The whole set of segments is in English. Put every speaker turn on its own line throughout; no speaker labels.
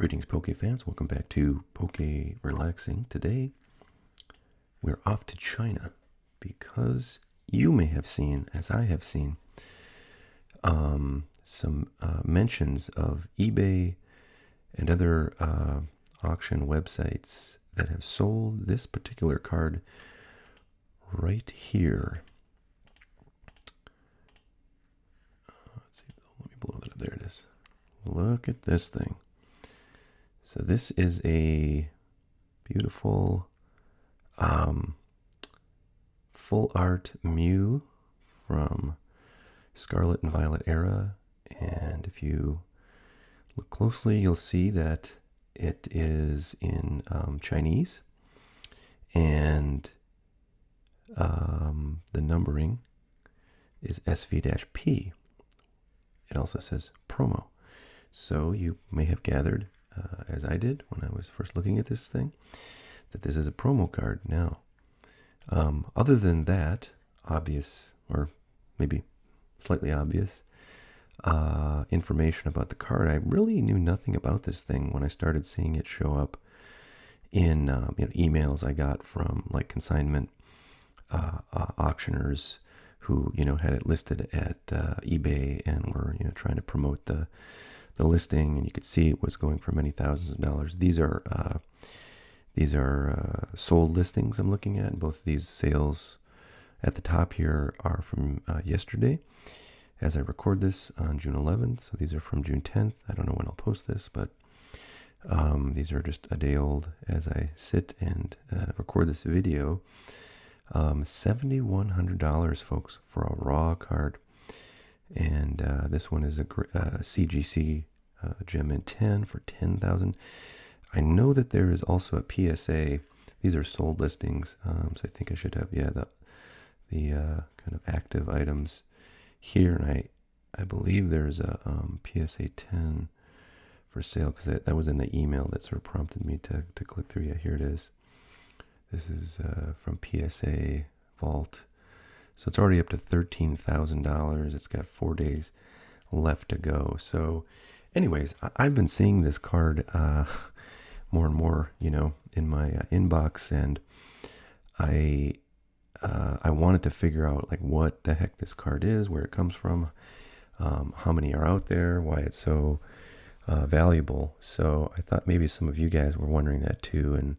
Greetings, Poke fans. Welcome back to Poke Relaxing. Today, we're off to China because you may have seen, as I have seen, some mentions of eBay and other auction websites that have sold this particular card right here. Let's see. Let me blow that up. There it is. Look at this thing. So this is a beautiful full art Mew from Scarlet and Violet era. And if you look closely, you'll see that it is in Chinese. And the numbering is SV-P. It also says promo. So you may have gathered, as I did when I was first looking at this thing, that this is a promo card now. Other than that, obvious, or maybe slightly obvious, information about the card, I really knew nothing about this thing when I started seeing it show up in emails I got from like consignment auctioners who had it listed at eBay and were trying to promote the listing, and you could see it was going for many thousands of dollars. These are sold listings I'm looking at. Both of these sales at the top here are from yesterday, as I record this on June 11th. So these are from June 10th. I don't know when I'll post this, but these are just a day old as I sit and record this video. $7,100, folks, for a raw card. And this one is a CGC Gem Mint 10 for $10,000. I know that there is also a PSA. These are sold listings, so I think I should have the kind of active items here. And I believe there's a PSA 10 for sale, because that was in the email that sort of prompted me to click through. Yeah, here it is. This is from PSA Vault. So it's already up to $13,000. It's got 4 days left to go. So anyways, I've been seeing this card more and more, in my inbox, and I wanted to figure out like what the heck this card is, where it comes from, how many are out there, why it's so valuable. So I thought maybe some of you guys were wondering that too, and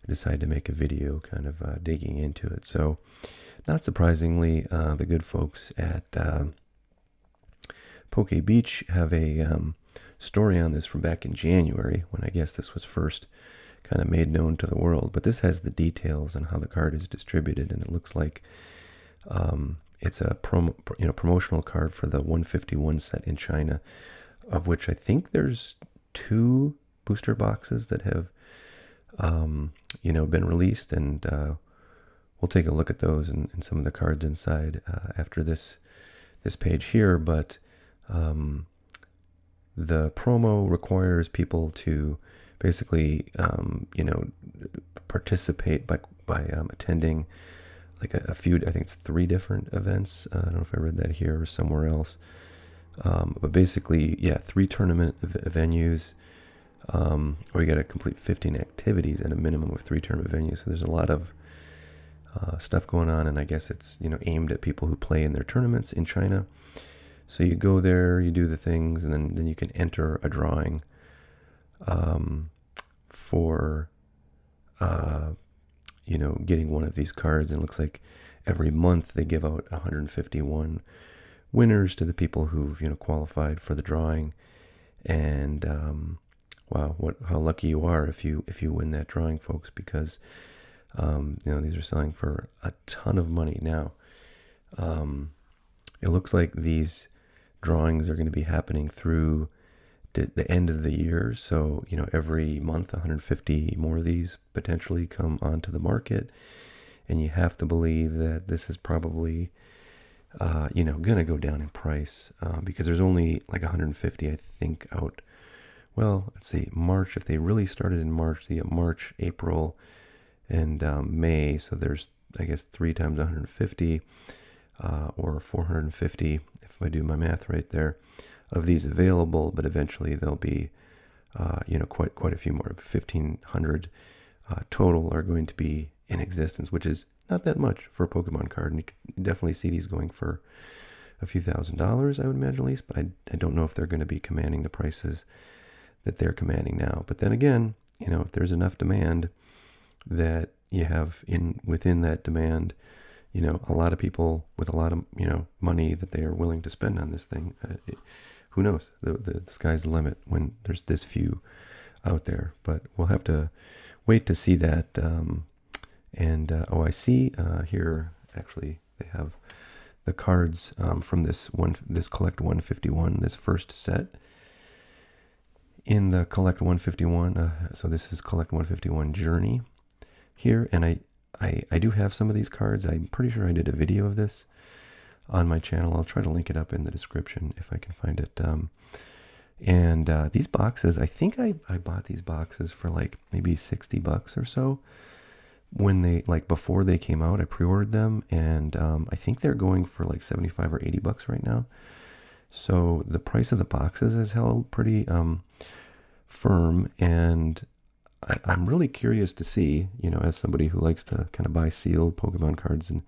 I decided to make a video kind of digging into it. So not surprisingly, the good folks at Poke Beach have a story on this from back in January, when I guess this was first kind of made known to the world. But this has the details on how the card is distributed, and it looks like it's a promotional card for the 151 set in China, of which I think there's 2 booster boxes that have been released, and we'll take a look at those and some of the cards inside after this page here. But the promo requires people to basically participate by attending like a few, I think it's 3 different events. I don't know if I read that here or somewhere else, but basically 3 tournament venues, or you got to complete 15 activities at a minimum of 3 tournament venues. So there's a lot of stuff going on, and I guess it's aimed at people who play in their tournaments in China. So you go there, you do the things, and then you can enter a drawing for getting one of these cards. And it looks like every month they give out 151 winners to the people who've qualified for the drawing. And wow, how lucky you are if you win that drawing, folks, because these are selling for a ton of money now. It looks like these drawings are going to be happening through the end of the year. So every month 150 more of these potentially come onto the market, and you have to believe that this is probably going to go down in price, because there's only like 150, I think, out. Well, let's see, March. If they really started in March, they have March, April, and May. So there's, I guess, 3 times 150, or 450, if I do my math right there, of these available. But eventually there'll be quite a few more. 1,500 total are going to be in existence, which is not that much for a Pokemon card. And you can definitely see these going for a few $1,000s, I would imagine at least. But I don't know if they're going to be commanding the prices that they're commanding now. But then again, if there's enough demand that you have within that demand, a lot of people with a lot of money that they are willing to spend on this thing. Who knows? The sky's the limit when there's this few out there. But we'll have to wait to see that. I see here actually they have the cards from this Collect 151, this first set. In the Collect 151, so this is Collect 151 Journey here, and I do have some of these cards. I'm pretty sure I did a video of this on my channel. I'll try to link it up in the description if I can find it. These boxes, I think I bought these boxes for like maybe $60 or so when they, like before they came out. I pre-ordered them, and I think they're going for like $75 or $80 right now. So the price of the boxes is held pretty firm, and I'm really curious to see, as somebody who likes to kind of buy sealed Pokemon cards and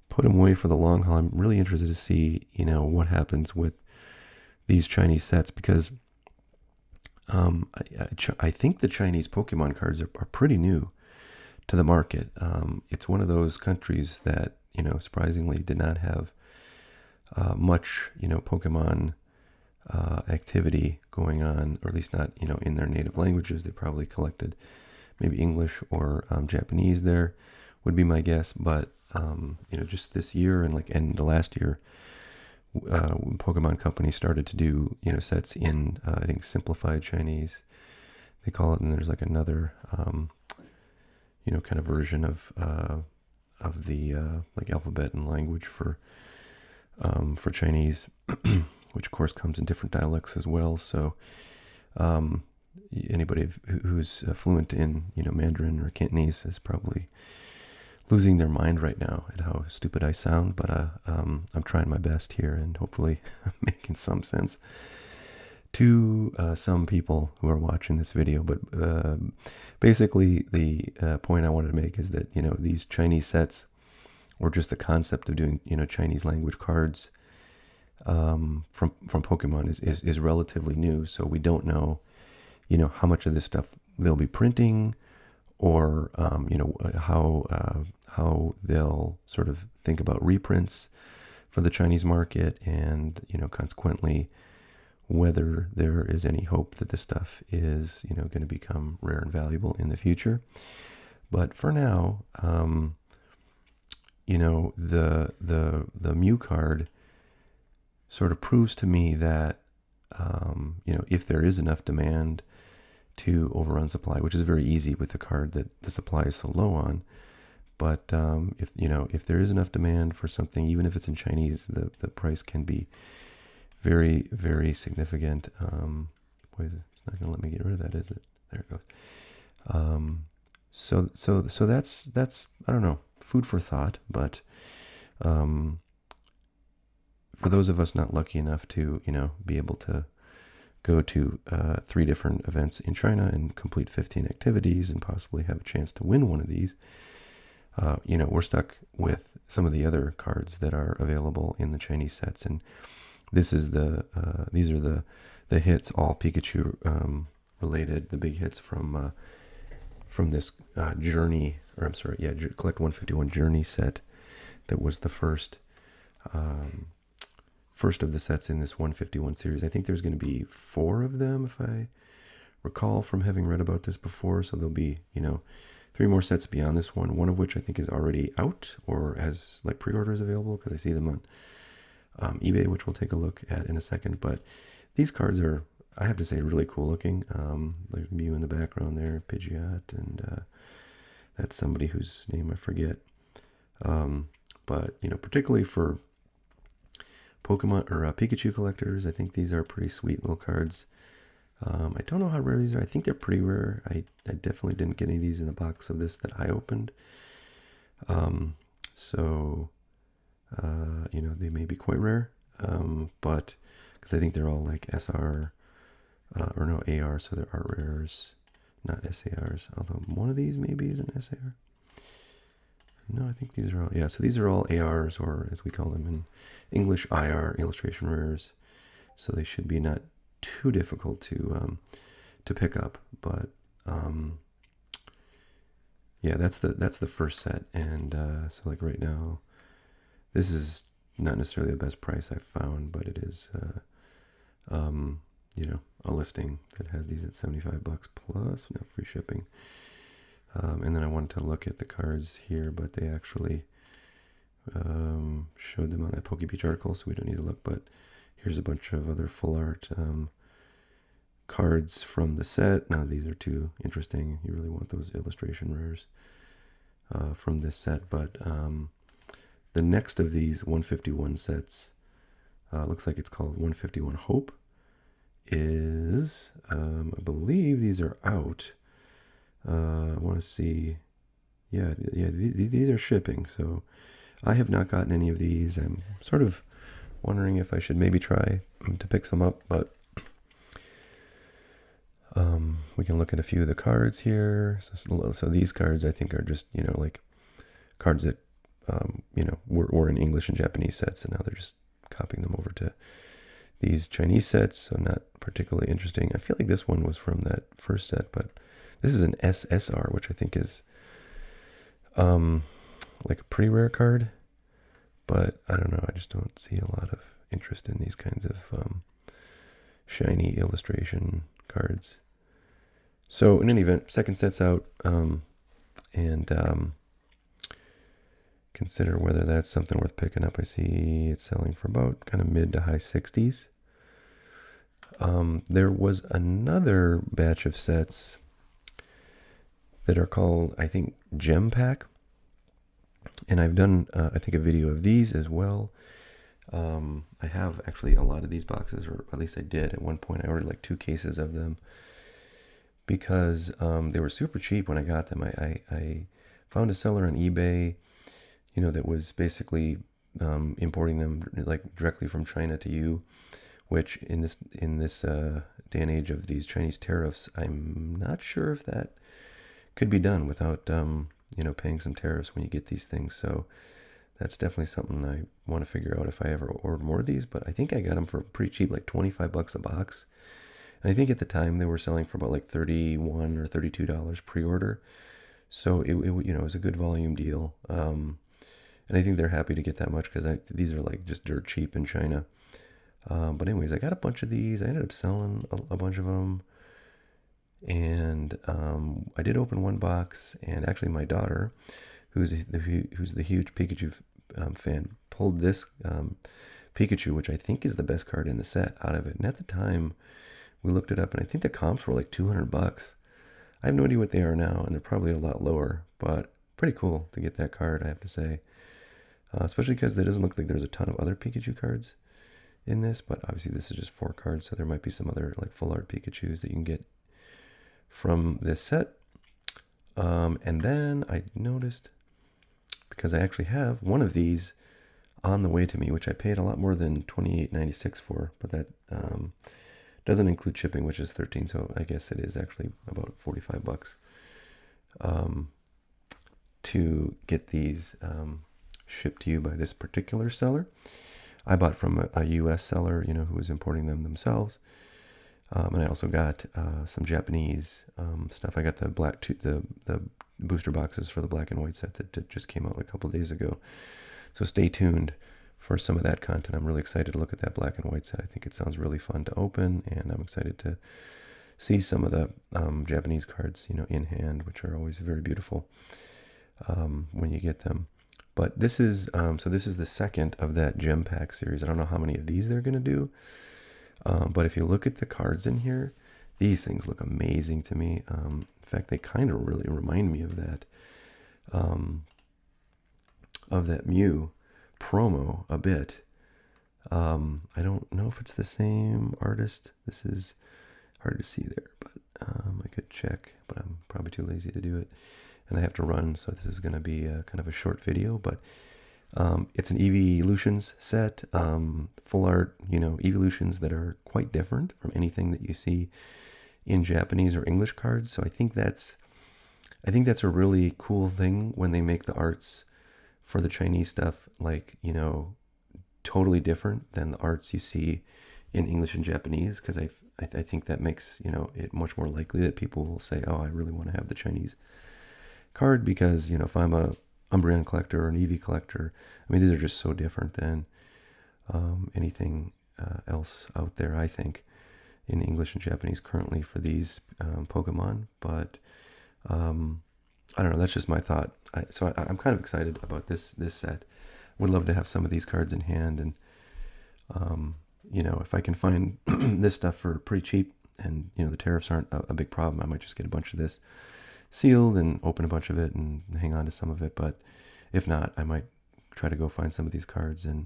put them away for the long haul, I'm really interested to see, what happens with these Chinese sets, because I think the Chinese Pokemon cards are pretty new to the market. It's one of those countries that, surprisingly did not have much, Pokemon activity going on, or at least not, in their native languages. They probably collected maybe English or Japanese there, would be my guess. But, just this year and the last year, Pokemon companies started to do, sets in, I think, simplified Chinese, they call it, and there's like another, kind of version of the like alphabet and language for Chinese, which of course comes in different dialects as well. So anybody who's fluent in Mandarin or Cantonese is probably losing their mind right now at how stupid I sound, but I'm trying my best here, and hopefully I'm making some sense to some people who are watching this video. But basically the point I wanted to make is that these Chinese sets, or just the concept of doing Chinese language cards from Pokemon is relatively new. So we don't know how much of this stuff they'll be printing, or how they'll sort of think about reprints for the Chinese market, and consequently whether there is any hope that this stuff is going to become rare and valuable in the future. But for now, the Mew card sort of proves to me that if there is enough demand to overrun supply, which is very easy with the card that the supply is so low on. But if there is enough demand for something, even if it's in Chinese, the price can be very, very significant. It's not going to let me get rid of that, is it? There it goes. So that's I don't know, food for thought. But for those of us not lucky enough to be able to go to 3 different events in China and complete 15 activities and possibly have a chance to win one of these, we're stuck with some of the other cards that are available in the Chinese sets. And this is these are the hits, all Pikachu related, the big hits from this Journey, or I'm sorry, yeah, Collect 151 Journey set that was the first of the sets in this 151 series. I think there's going to be 4 of them, if I recall from having read about this before. So there'll be 3 more sets beyond this one of which I think is already out or has like pre-orders available, because I see them on eBay, which we'll take a look at in a second. But these cards are, I have to say, really cool looking. There's Mew in the background there, Pidgeot, and that's somebody whose name I forget. But particularly for Pokemon or Pikachu collectors, I think these are pretty sweet little cards. I don't know how rare these are. I think they're pretty rare. I definitely didn't get any of these in the box of this that I opened. So they may be quite rare. But because I think they're all like SR or no, AR, so they're art rares, not SARs. Although one of these maybe is an SAR. No, I think these are all, yeah, so these are all ARs, or as we call them in English, IR, illustration rares. So they should be not too difficult to pick up. But yeah, that's the first set. And so like right now, this is not necessarily the best price I've found, but it is, you know, a listing that has these at $75 plus no free shipping. And then I wanted to look at the cards here, but they actually showed them on that Poke Beach article, so we don't need to look. But here's a bunch of other full art cards from the set. None of these are too interesting. You really want those illustration rares from this set. But the next of these 151 sets, looks like it's called 151 Hope, is, I believe these are out. I want to see, yeah, these are shipping, so I have not gotten any of these. I'm sort of wondering if I should maybe try to pick some up, but we can look at a few of the cards here. So these cards I think are just, you know, like cards that, you know, were in English and Japanese sets, and now they're just copying them over to these Chinese sets, so not particularly interesting. I feel like this one was from that first set, but this is an SSR, which I think is like a pretty rare card, but I don't know, I just don't see a lot of interest in these kinds of shiny illustration cards. So in any event, second set's out, and consider whether that's something worth picking up. I see it's selling for about kind of mid to high 60s. There was another batch of sets that are called, I think, Gem Pack. And I've done, I think, a video of these as well. I have actually a lot of these boxes, or at least I did at one point. I ordered like 2 cases of them because they were super cheap when I got them. I found a seller on eBay, you know, that was basically importing them like directly from China to you, which in this day and age of these Chinese tariffs, I'm not sure if that could be done without you know, paying some tariffs when you get these things. So that's definitely something I want to figure out if I ever order more of these. But I think I got them for pretty cheap, like $25 a box. And I think at the time they were selling for about like $31 or $32 pre-order. So it you know, it was a good volume deal. And I think they're happy to get that much because these are like just dirt cheap in China. But anyways, I got a bunch of these. I ended up selling a bunch of them. And I did open one box, and actually my daughter, who's the huge Pikachu fan, pulled this Pikachu, which I think is the best card in the set, out of it. And at the time, we looked it up, and I think the comps were like $200. I have no idea what they are now, and they're probably a lot lower, but pretty cool to get that card, I have to say. Especially because there doesn't look like there's a ton of other Pikachu cards in this, but obviously this is just 4 cards, so there might be some other like full art Pikachus that you can get from this set. And then I noticed, because I actually have one of these on the way to me, which I paid a lot more than $28.96 for, but that doesn't include shipping, which is $13, so I guess it is actually about $45 to get these shipped to you by this particular seller. I bought from a US seller, you know, who was importing them themselves. And I also got some Japanese stuff. I got the booster boxes for the black and white set that just came out like a couple of days ago. So stay tuned for some of that content. I'm really excited to look at that black and white set. I think it sounds really fun to open, and I'm excited to see some of the Japanese cards, you know, in hand, which are always very beautiful when you get them. But this is so this is the second of that Gem Pack series. I don't know how many of these they're going to do. But if you look at the cards in here, these things look amazing to me. In fact, they kind of really remind me of that Mew promo a bit. I don't know if it's the same artist. This is hard to see there, but I could check, but I'm probably too lazy to do it. And I have to run, so this is going to be kind of a short video, but It's an Evolutions set, full art, evolutions that are quite different from anything that you see in Japanese or English cards. So I think that's a really cool thing when they make the arts for the Chinese stuff, like, totally different than the arts you see in English and Japanese, because I think that makes, it much more likely that people will say, oh, I really want to have the Chinese card, because, if I'm a Umbreon collector or an Eevee collector, I mean, these are just so different than anything else out there, I think, in English and Japanese currently for these Pokemon. But I don't know. That's just my thought. I'm kind of excited about this set. Would love to have some of these cards in hand, and if I can find this stuff for pretty cheap, and the tariffs aren't a big problem, I might just get a bunch of this sealed and open a bunch of it and hang on to some of it. But if not, I might try to go find some of these cards and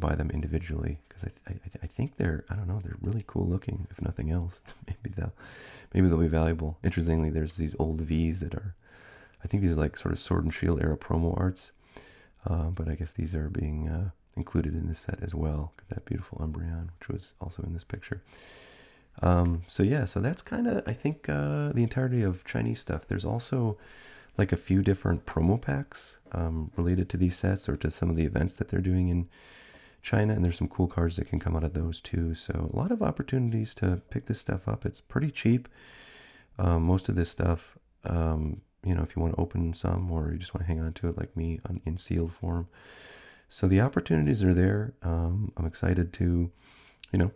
buy them individually, because I think they're, I don't know, they're really cool looking. If nothing else, maybe they'll be valuable. Interestingly, there's these old V's that are, I think these are like sort of Sword and Shield era promo arts, but I guess these are being included in this set as well. That beautiful Umbreon, which was also in this picture. So that's kind of, I think, the entirety of Chinese stuff. There's also like a few different promo packs related to these sets or to some of the events that they're doing in China, and there's some cool cards that can come out of those too. So a lot of opportunities to pick this stuff up. It's pretty cheap. Most of this stuff, if you want to open some or you just want to hang on to it like me in sealed form. So the opportunities are there. I'm excited to,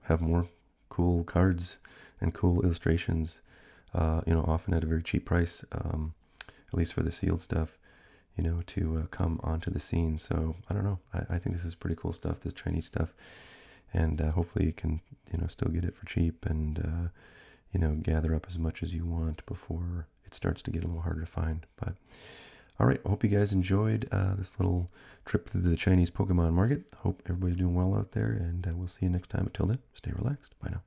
have more cool cards and cool illustrations, often at a very cheap price, at least for the sealed stuff, to come onto the scene. So I don't know. I think this is pretty cool stuff, this Chinese stuff. And hopefully you can, still get it for cheap and, gather up as much as you want before it starts to get a little harder to find. But all right, I hope you guys enjoyed this little trip through the Chinese Pokemon market. Hope everybody's doing well out there, and we'll see you next time. Until then, stay relaxed. Bye now.